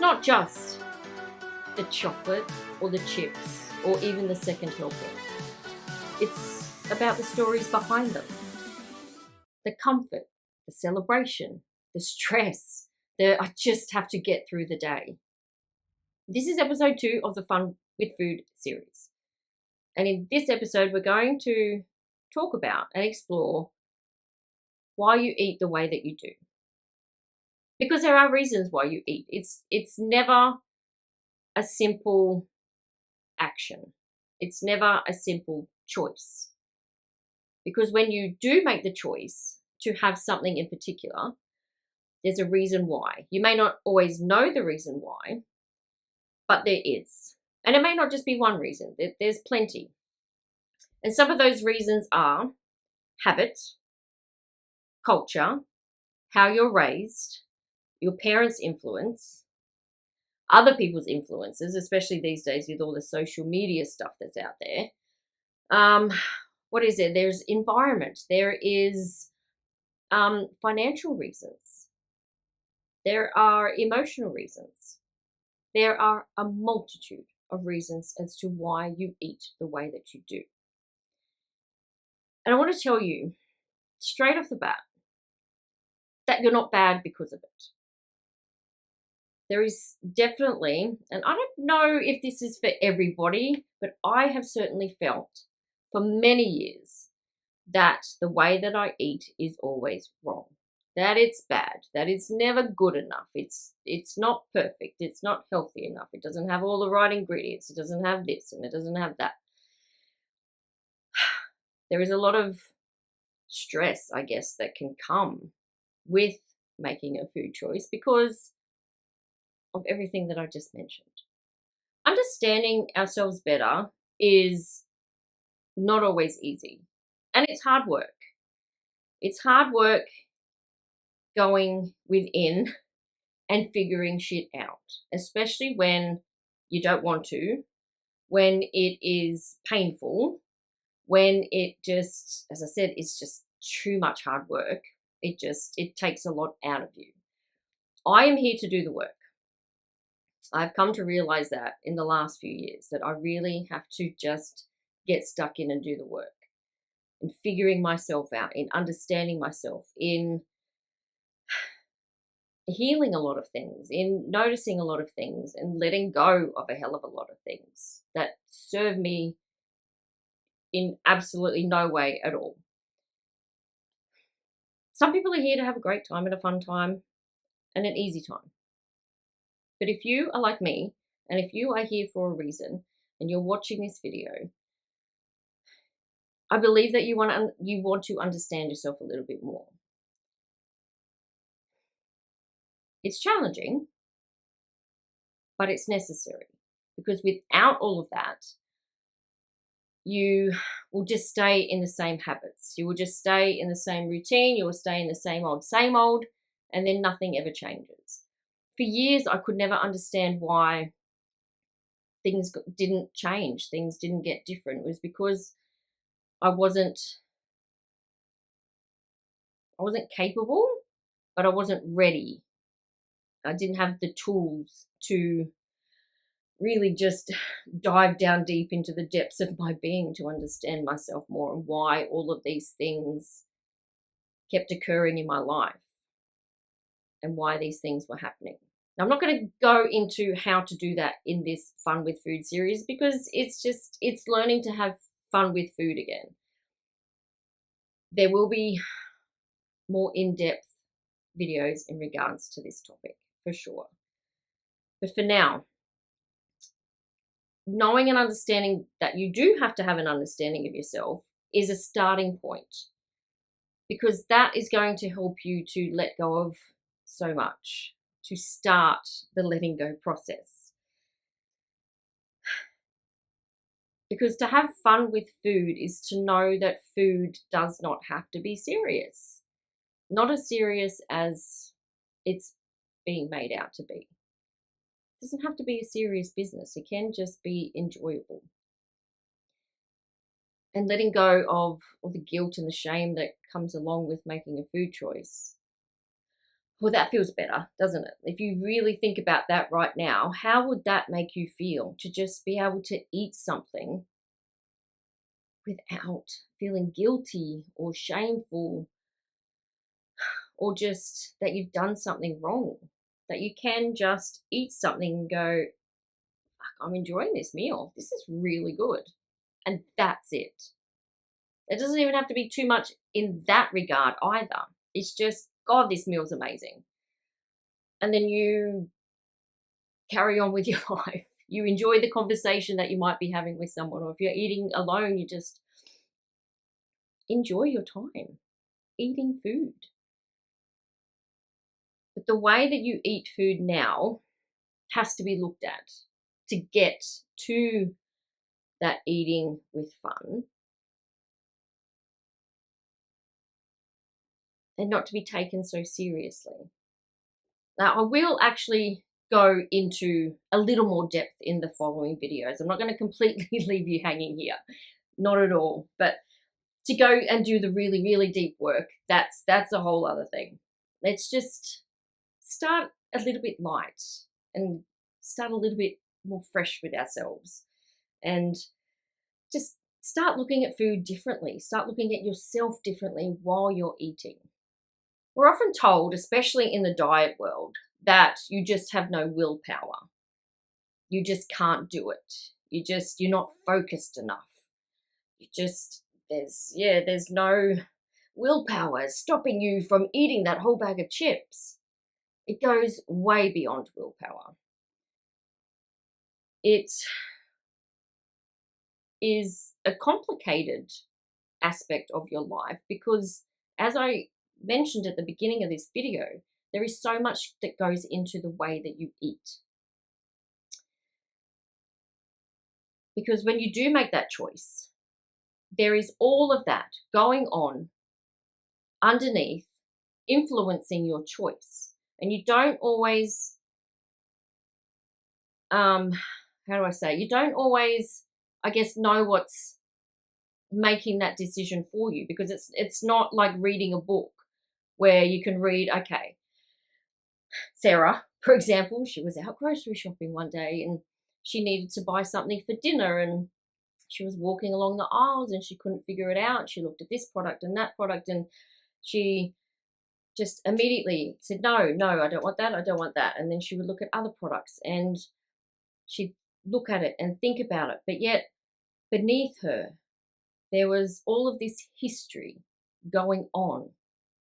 not just the chocolate or the chips or even the second helping. It's about the stories behind them. The comfort, the celebration, the stress, I just have to get through the day. This is episode 2 of the Fun with Food series. And in this episode, we're going to talk about and explore why you eat the way that you do. Because there are reasons why you eat. It's never a simple action. It's never a simple choice. Because when you do make the choice to have something in particular, there's a reason why. You may not always know the reason why, but there is. And it may not just be one reason. There's plenty. And some of those reasons are habit, culture, how you're raised, your parents' influence, other people's influences, especially these days with all the social media stuff that's out there. What is there? There's environment. There is financial reasons. There are emotional reasons. There are a multitude of reasons as to why you eat the way that you do. And I want to tell you straight off the bat that you're not bad because of it. There is definitely, and I don't know if this is for everybody, but I have certainly felt for many years that the way that I eat is always wrong, that it's bad, that it's never good enough, it's not perfect, it's not healthy enough, it doesn't have all the right ingredients, it doesn't have this and it doesn't have that. There is a lot of stress, I guess, that can come with making a food choice because of everything that I just mentioned. Understanding ourselves better is not always easy, and it's hard work. It's hard work going within and figuring shit out, especially when you don't want to, when it is painful, when it just, as I said, it's just too much hard work. It takes a lot out of you. I am here to do the work. I've come to realize that in the last few years, that I really have to just get stuck in and do the work, in figuring myself out, in understanding myself, in healing a lot of things, in noticing a lot of things, and letting go of a hell of a lot of things that serve me in absolutely no way at all. Some people are here to have a great time and a fun time and an easy time. But if you are like me, and if you are here for a reason, and you're watching this video, I believe that you want to understand yourself a little bit more. It's challenging, but it's necessary, because without all of that, you will just stay in the same habits. You will just stay in the same routine. You will stay in the same old, and then nothing ever changes. For years, I could never understand why things didn't change, things didn't get different. It was because I wasn't capable, but I wasn't ready. I didn't have the tools to really just dive down deep into the depths of my being to understand myself more and why all of these things kept occurring in my life and why these things were happening. Now, I'm not going to go into how to do that in this Fun with Food series because it's learning to have fun with food again. There will be more in-depth videos in regards to this topic for sure. But for now, knowing and understanding that you do have to have an understanding of yourself is a starting point, because that is going to help you to let go of so much, to start the letting go process. Because to have fun with food is to know that food does not have to be serious. Not as serious as it's being made out to be. It doesn't have to be a serious business. It can just be enjoyable. And letting go of all the guilt and the shame that comes along with making a food choice. Well, that feels better, doesn't it? If you really think about that right now, how would that make you feel to just be able to eat something without feeling guilty or shameful, or just that you've done something wrong? That you can just eat something and go, I'm enjoying this meal. This is really good. And that's it. It doesn't even have to be too much in that regard either. It's just, God, this meal's amazing. And then you carry on with your life. You enjoy the conversation that you might be having with someone, or if you're eating alone, you just enjoy your time eating food. But the way that you eat food now has to be looked at to get to that eating with fun, and not to be taken so seriously. Now, I will actually go into a little more depth in the following videos. I'm not going to completely leave you hanging here, not at all. But to go and do the really, really deep work, that's a whole other thing. Let's just start a little bit light and start a little bit more fresh with ourselves, and just start looking at food differently. Start looking at yourself differently while you're eating. We're often told, especially in the diet world, that you just have no willpower. You just can't do it. You're not focused enough. There's no willpower stopping you from eating that whole bag of chips. It goes way beyond willpower. It is a complicated aspect of your life because, as I mentioned at the beginning of this video, there is so much that goes into the way that you eat. Because when you do make that choice, there is all of that going on underneath, influencing your choice. And you don't always, you don't always, I guess, know what's making that decision for you, because it's not like reading a book where you can read, okay, Sarah, for example, she was out grocery shopping one day and she needed to buy something for dinner, and she was walking along the aisles and she couldn't figure it out. She looked at this product and that product, and she just immediately said, no, I don't want that, I don't want that. And then she would look at other products and she'd look at it and think about it. But yet beneath her, there was all of this history going on,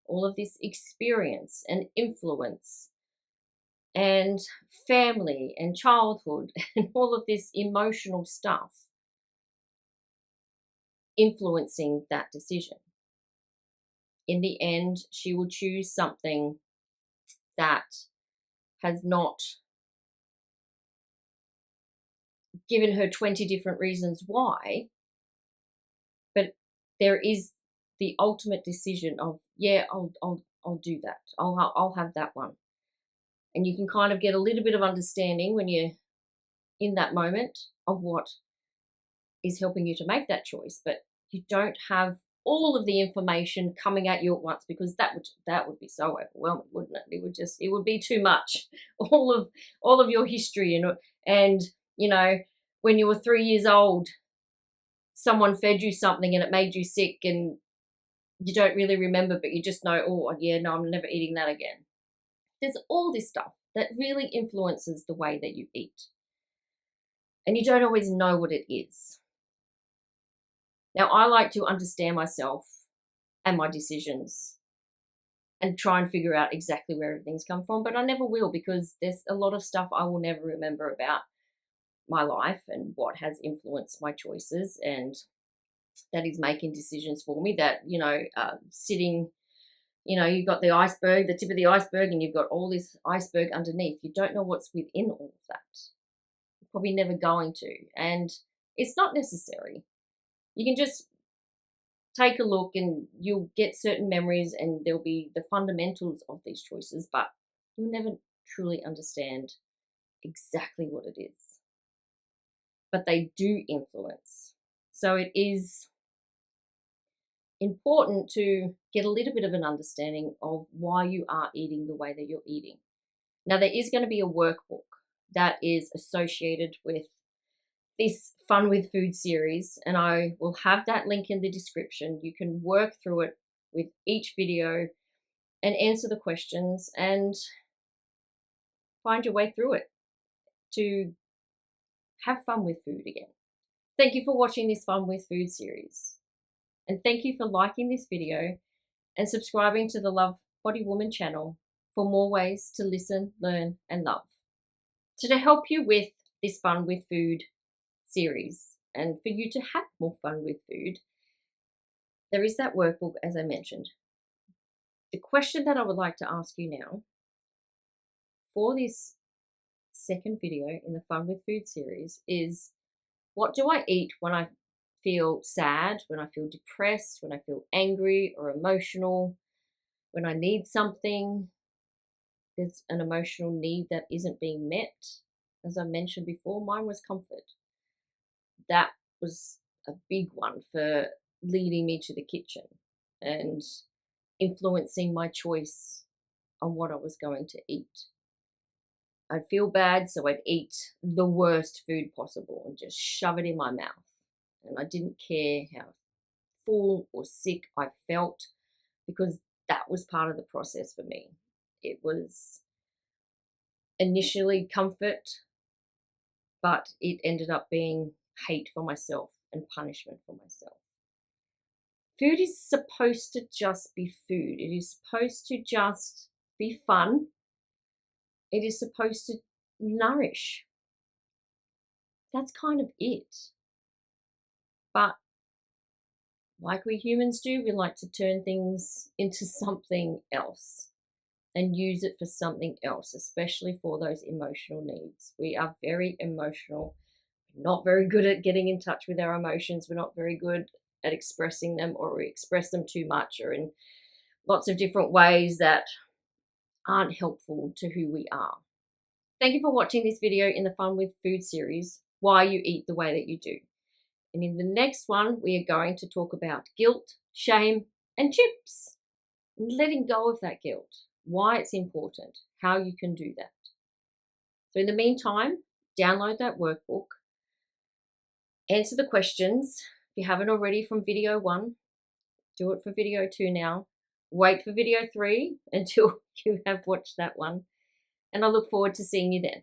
all of this experience and influence and family and childhood and all of this emotional stuff influencing that decision. In the end, she will choose something that has not given her 20 different reasons why, but there is the ultimate decision of, yeah, I'll do that. I'll have that one. And you can kind of get a little bit of understanding when you're in that moment of what is helping you to make that choice, but you don't have all of the information coming at you at once, because that would be so overwhelming, wouldn't it? It would be too much. All of your history, and when you were 3 years old, someone fed you something and it made you sick, and you don't really remember, but you just know, oh yeah, no, I'm never eating that again. There's all this stuff that really influences the way that you eat, and you don't always know what it is. Now, I like to understand myself and my decisions and try and figure out exactly where everything's come from, but I never will, because there's a lot of stuff I will never remember about my life and what has influenced my choices, and that is making decisions for me that, sitting, you've got the iceberg, the tip of the iceberg, and you've got all this iceberg underneath. You don't know what's within all of that. You're probably never going to, and it's not necessary. You can just take a look and you'll get certain memories, and there'll be the fundamentals of these choices, but you'll never truly understand exactly what it is. But they do influence. So it is important to get a little bit of an understanding of why you are eating the way that you're eating. Now, there is going to be a workbook that is associated with this Fun with Food series, and I will have that link in the description. You can work through it with each video and answer the questions and find your way through it to have fun with food again. Thank you for watching this Fun with Food series. And thank you for liking this video and subscribing to the Love Body Woman channel for more ways to listen, learn, and love. So to help you with this Fun with Food series and for you to have more fun with food, there is that workbook, as I mentioned. The question that I would like to ask you now for this second video in the Fun with Food series is, what do I eat when I feel sad, when I feel depressed, when I feel angry or emotional, when I need something, there's an emotional need that isn't being met? As I mentioned before, mine was comfort. That was a big one for leading me to the kitchen and influencing my choice on what I was going to eat. I'd feel bad, so I'd eat the worst food possible and just shove it in my mouth. And I didn't care how full or sick I felt, because that was part of the process for me. It was initially comfort, but it ended up being hate for myself and punishment for myself. Food is supposed to just be food. It is supposed to just be fun. It is supposed to nourish. That's kind of it. But like we humans do, we like to turn things into something else and use it for something else, especially for those emotional needs. We are very emotional, not very good at getting in touch with our emotions. We're not very good at expressing them, or we express them too much or in lots of different ways that aren't helpful to who we are. Thank you for watching this video in the Fun with Food series, Why You Eat the Way That You Do. And in the next one, we are going to talk about guilt, shame, and chips. And letting go of that guilt, why it's important, how you can do that. So in the meantime, download that workbook, answer the questions. If you haven't already from video 1, do it for video 2 now. Wait for video 3 until you have watched that one. And I look forward to seeing you then.